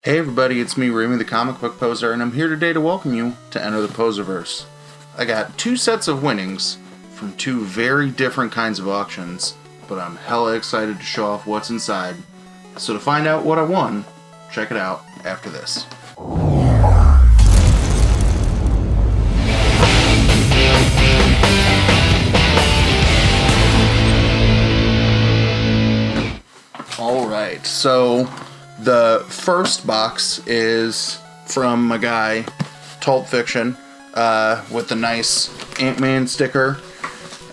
Hey everybody, it's me, Remy the Comic Book Poser, and I'm here today to welcome you to Enter the Poserverse. I got two sets of winnings from two very different kinds of auctions, but I'm hella excited to show off what's inside. So to find out what I won, check it out after this. Alright, so the first box is from my guy, Tulp Fiction, with the nice Ant-Man sticker.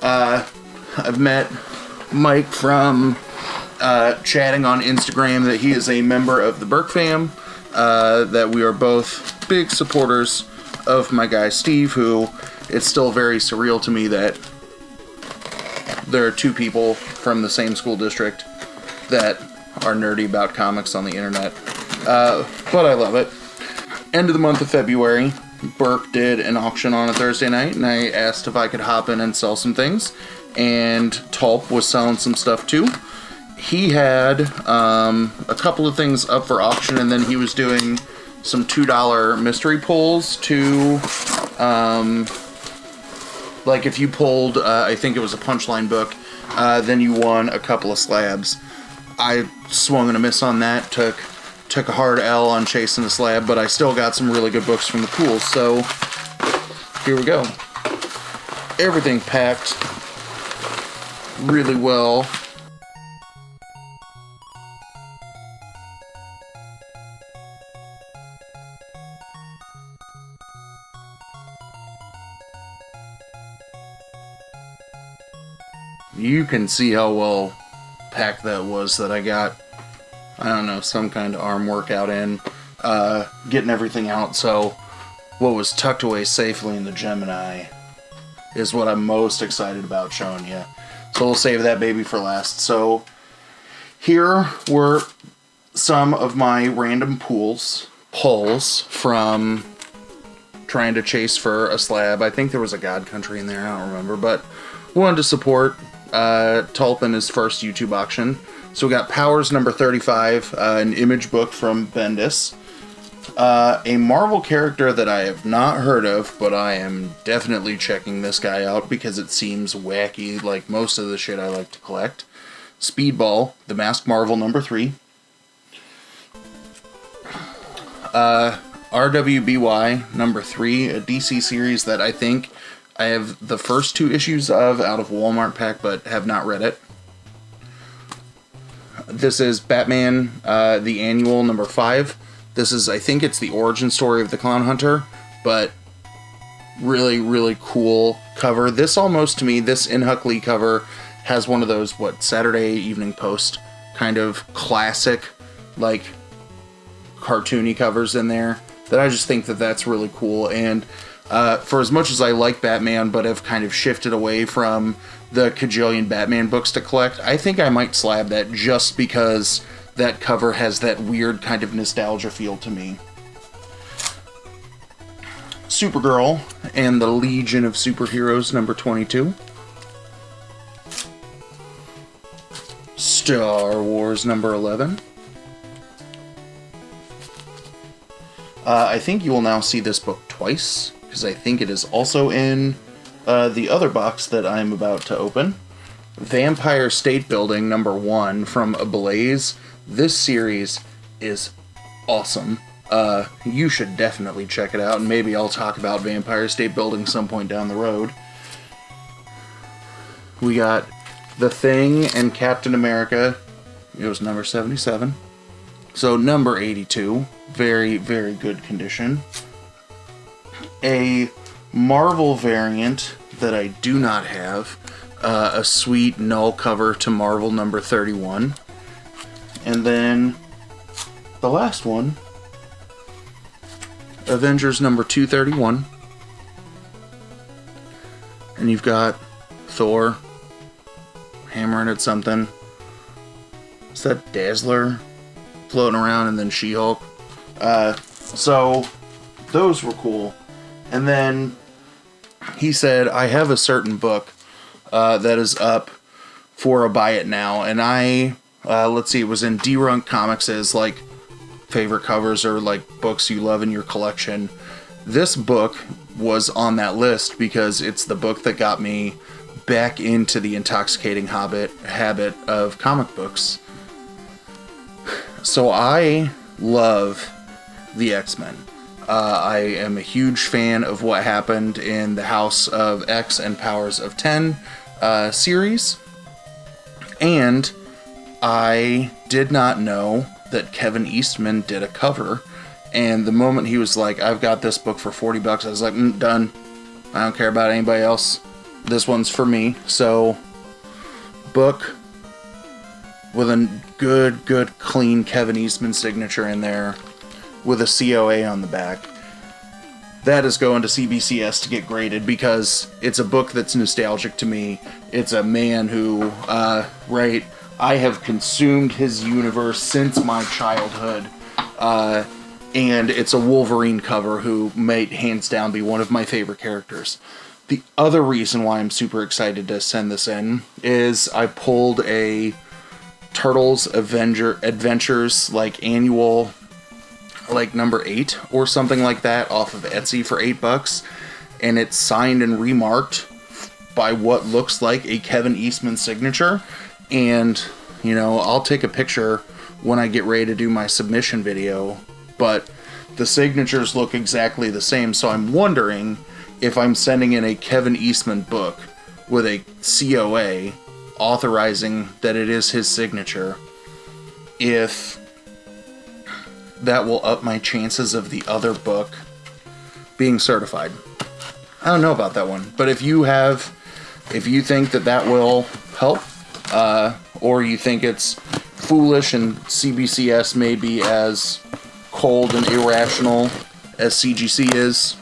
I've met Mike from chatting on Instagram that he is a member of the Burke fam, that we are both big supporters of my guy Steve, who it's still very surreal to me that there are two people from the same school district that are nerdy about comics on the internet. But I love it. End of the month of February, Burke did an auction on a Thursday night, and I asked if I could hop in and sell some things. And Tulp was selling some stuff too. He had a couple of things up for auction, and then he was doing some $2 mystery pulls to, like if you pulled, I think it was a Punchline book, then you won a couple of slabs. I swung and a miss on that, took a hard L on chasing the slab, but I still got some really good books from the pool, so here we go. Everything packed really well. You can see how well packed that was, that I got, I don't know, some kind of arm workout in, getting everything out. So what was tucked away safely in the Gemini is what I'm most excited about showing you. So we'll save that baby for last. So here were some of my random pulls from trying to chase for a slab. I think there was a God Country in there, I don't remember, but wanted to support Tulp in his first YouTube auction. So we got Powers number 35, an image book from Bendis, a Marvel character that I have not heard of, but I am definitely checking this guy out because it seems wacky like most of the shit I like to collect. Speedball, the Masked Marvel number 3. RWBY number 3, a DC series that I think I have the first 2 issues of out of Walmart pack, but have not read it. This is Batman, the Annual number 5. This is, I think it's the origin story of the Clown Hunter, but really, really cool cover. This almost, to me, this In Huck Lee cover has one of those, Saturday Evening Post kind of classic, like, cartoony covers in there that I just think that that's really cool. And for as much as I like Batman, but have kind of shifted away from the cajillion Batman books to collect, I think I might slab that just because that cover has that weird kind of nostalgia feel to me. Supergirl and the Legion of Superheroes number 22. Star Wars number 11. I think you will now see this book twice, because I think it is also in the other box that I'm about to open. Vampire State Building number 1 from Ablaze. This series is awesome. You should definitely check it out, and maybe I'll talk about Vampire State Building some point down the road. We got The Thing and Captain America. It was number 77. So number 82. Very, very good condition. A Marvel variant that I do not have, a sweet null cover to Marvel number 31, and then the last one, Avengers number 231, and you've got Thor hammering at something. Is that Dazzler floating around, and then She-Hulk? So those were cool. And then he said, I have a certain book that is up for a buy it now. And I, let's see, it was in D-Runk Comics' like favorite covers or like books you love in your collection. This book was on that list because it's the book that got me back into the intoxicating habit of comic books. So I love the X-Men. I am a huge fan of what happened in the House of X and Powers of 10 series. And I did not know that Kevin Eastman did a cover. And the moment he was like, I've got this book for $40, I was like, done. I don't care about anybody else. This one's for me. So, book with a good, clean Kevin Eastman signature in there with a COA on the back. That is going to CBCS to get graded because it's a book that's nostalgic to me. It's a man who, I have consumed his universe since my childhood. And it's a Wolverine cover who might hands down be one of my favorite characters. The other reason why I'm super excited to send this in is I pulled a Turtles Adventures like annual, like number 8 or something like that off of Etsy for $8, and it's signed and remarked by what looks like a Kevin Eastman signature. And you know, I'll take a picture when I get ready to do my submission video, but the signatures look exactly the same. So I'm wondering if I'm sending in a Kevin Eastman book with a COA authorizing that it is his signature, if that will up my chances of the other book being certified. I don't know about that one, but if you think that will help, or you think it's foolish and CBCS may be as cold and irrational as CGC is,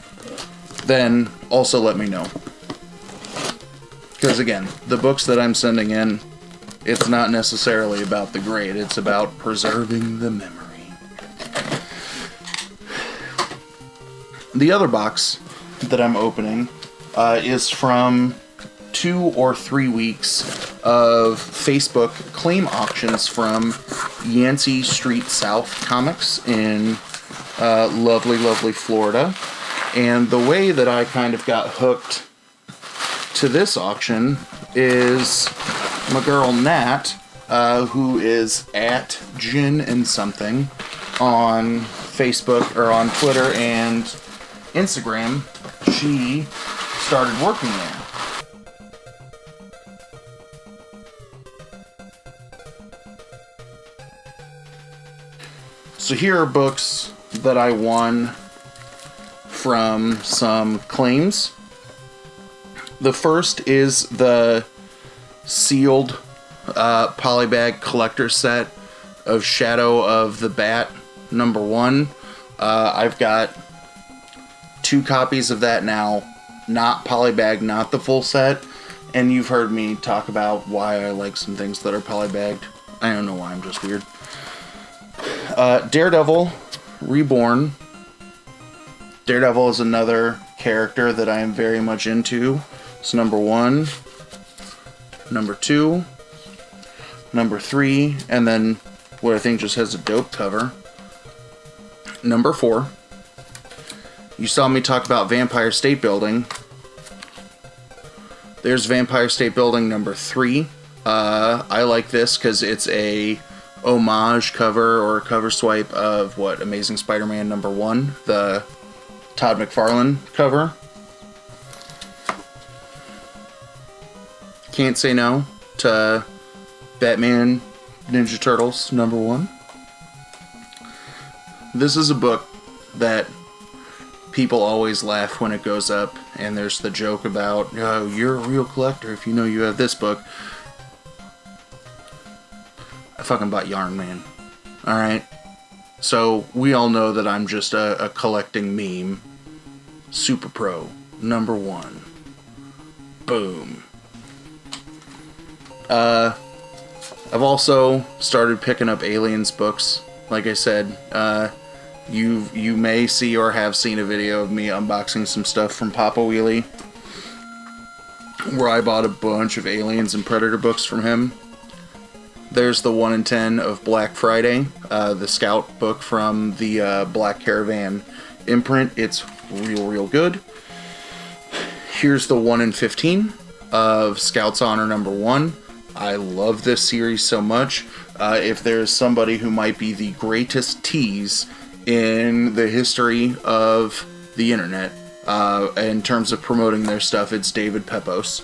then also let me know. Because again, the books that I'm sending in, it's not necessarily about the grade, it's about preserving the memory. The other box that I'm opening is from 2 or 3 weeks of Facebook claim auctions from Yancy Street South Comics in lovely Florida. And the way that I kind of got hooked to this auction is my girl Nat, who is at Gin and Something on Facebook or on Twitter and Instagram. She started working there. So here are books that I won from some claims. The first is the sealed polybag collector set of Shadow of the Bat #1. I've got 2 copies of that now, not polybag, not the full set. And you've heard me talk about why I like some things that are polybagged. I don't know why, I'm just weird. Daredevil Reborn. Daredevil is another character that I am very much into. It's #1, #2, #3, and then what I think just has a dope cover. #4. You saw me talk about Vampire State Building. There's Vampire State Building #3. I like this because it's a homage cover or a cover swipe of Amazing Spider-Man #1, the Todd McFarlane cover. Can't say no to Batman Ninja Turtles #1. This is a book that people always laugh when it goes up, and there's the joke about, oh, you're a real collector if you know you have this book. I fucking bought Yarn Man. Alright? So, we all know that I'm just a collecting meme. Super Pro, #1. Boom. I've also started picking up Aliens books. Like I said, you may see or have seen a video of me unboxing some stuff from Papa Wheelie, where I bought a bunch of Aliens and Predator books from him. there's the 1 in 10 of Black Friday, the Scout book from the Black Caravan imprint. It's real good. Here's the 1 in 15 of Scout's Honor number 1. I love this series so much. If there's somebody who might be the greatest tease in the history of the internet, in terms of promoting their stuff, it's David Pepos.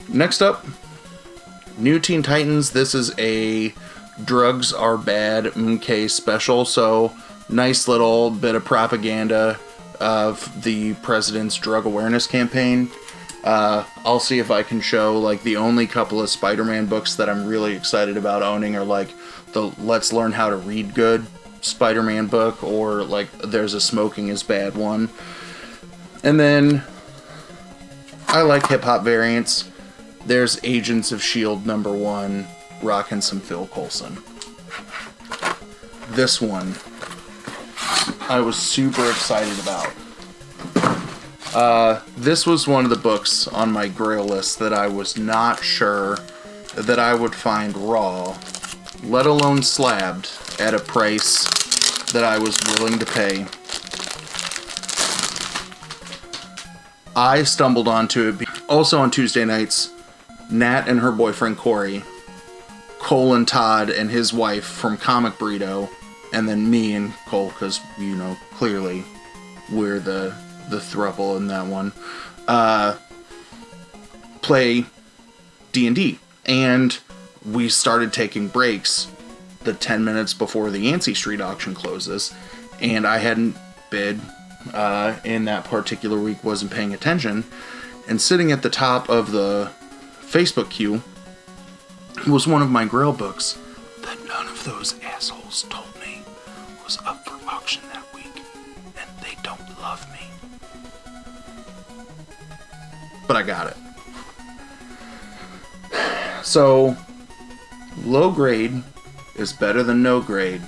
Next up, New Teen Titans. This is a Drugs Are Bad MK special, so nice little bit of propaganda of the president's drug awareness campaign. I'll see if I can show, like, the only couple of Spider-Man books that I'm really excited about owning are, like, the Let's Learn How to Read Good Spider-Man book, or, like, there's a Smoking is Bad one. And then, I like hip-hop variants. There's Agents of S.H.I.E.L.D. number 1, rocking some Phil Coulson. This one, I was super excited about. This was one of the books on my GRAIL list that I was not sure that I would find raw, let alone slabbed, at a price that I was willing to pay. I stumbled onto it. Also on Tuesday nights, Nat and her boyfriend Corey, Cole and Todd and his wife from Comic Burrito, and then me and Cole, because, you know, clearly we're the throuple in that one, play D&D. And we started taking breaks the 10 minutes before the Yancy Street auction closes, and I hadn't bid in that particular week, wasn't paying attention, and sitting at the top of the Facebook queue was one of my GRAIL books that none of those assholes told me was up for auction that week, and they don't love me. But I got it. So, low grade is better than no grade.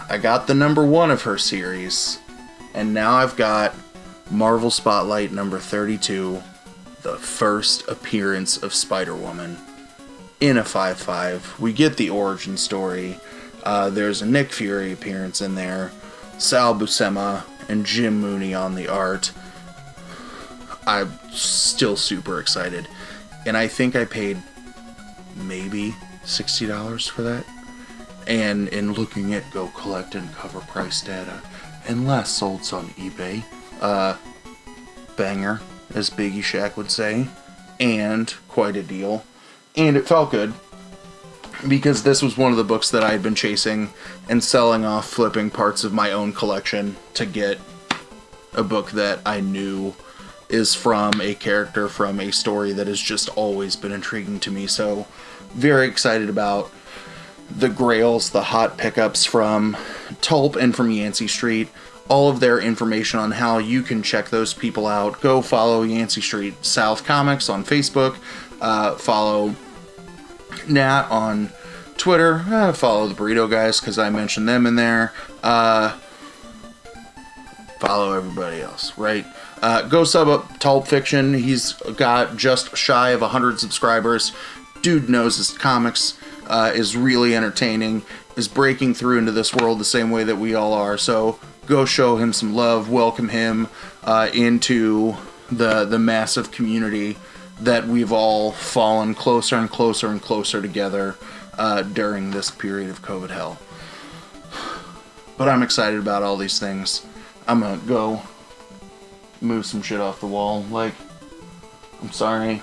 I got the number 1 of her series, and now I've got Marvel Spotlight number 32, the first appearance of Spider-Woman in a 5/5. We get the origin story. There's a Nick Fury appearance in there, Sal Buscema and Jim Mooney on the art. I'm still super excited, and I think I paid maybe $60 for that. And in looking at Go Collect and cover price data and last solds on eBay, banger, as Biggie Shaq would say, and quite a deal. And it felt good, because this was one of the books that I had been chasing and selling off, flipping parts of my own collection to get a book that I knew is from a character from a story that has just always been intriguing to me. So very excited about the GRAILs, the hot pickups from Tulp and from Yancy Street. All of their information on how you can check those people out. Go follow Yancy Street South Comics on Facebook. Follow Nat on Twitter. Follow the Burrito Guys, because I mentioned them in there. Follow everybody else, right? Go sub up Tulp Fiction. He's got just shy of 100 subscribers. Dude knows his comics, is really entertaining, is breaking through into this world the same way that we all are. So go show him some love, welcome him into the massive community that we've all fallen closer and closer and closer together during this period of COVID hell. But I'm excited about all these things. I'm gonna go move some shit off the wall. Like, I'm sorry,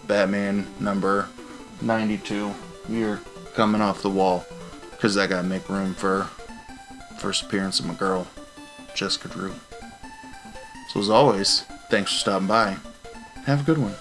Batman number 92, you're coming off the wall, because I gotta make room for first appearance of my girl, Jessica Drew. So as always, thanks for stopping by. Have a good one.